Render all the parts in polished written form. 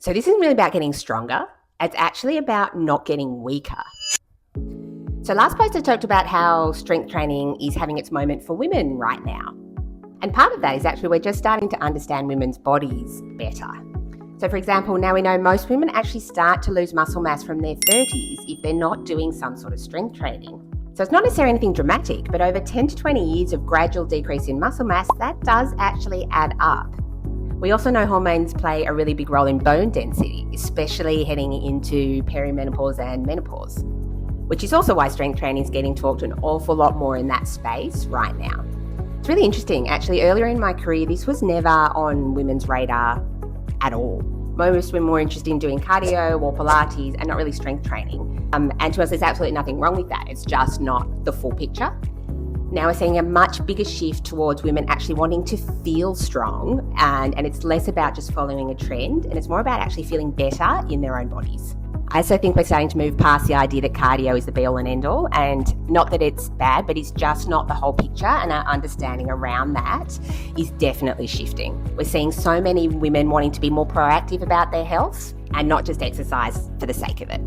So this isn't really about getting stronger. It's actually about not getting weaker. So last post I talked about how strength training is having its moment for women right now. And part of that is actually we're just starting to understand women's bodies better. So for example, now we know most women actually start to lose muscle mass from their 30s if they're not doing some sort of strength training. So it's not necessarily anything dramatic, but over 10 to 20 years of gradual decrease in muscle mass, that does actually add up. We also know hormones play a really big role in bone density, especially heading into perimenopause and menopause, which is also why strength training is getting talked an awful lot more in that space right now. It's really interesting. Actually, earlier in my career, this was never on women's radar at all. Most women were interested in doing cardio or Pilates and not really strength training. And to us, there's absolutely nothing wrong with that. It's just not the full picture. Now we're seeing a much bigger shift towards women actually wanting to feel strong, and it's less about just following a trend, and it's more about actually feeling better in their own bodies. I also think we're starting to move past the idea that cardio is the be-all and end-all, and not that it's bad, but it's just not the whole picture, and our understanding around that is definitely shifting. We're seeing so many women wanting to be more proactive about their health and not just exercise for the sake of it.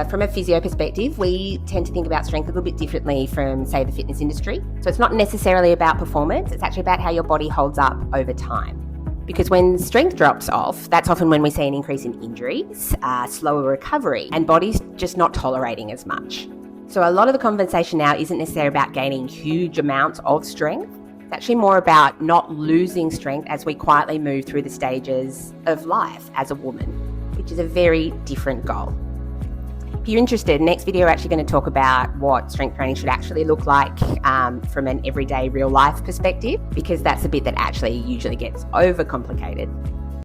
From a physio perspective, we tend to think about strength a little bit differently from, say, the fitness industry. So it's not necessarily about performance, it's actually about how your body holds up over time. Because when strength drops off, that's often when we see an increase in injuries, slower recovery, and bodies just not tolerating as much. So a lot of the conversation now isn't necessarily about gaining huge amounts of strength. It's actually more about not losing strength as we quietly move through the stages of life as a woman, which is a very different goal. If you're interested, next video we're actually going to talk about what strength training should actually look like from an everyday real life perspective, because that's the bit that actually usually gets overcomplicated.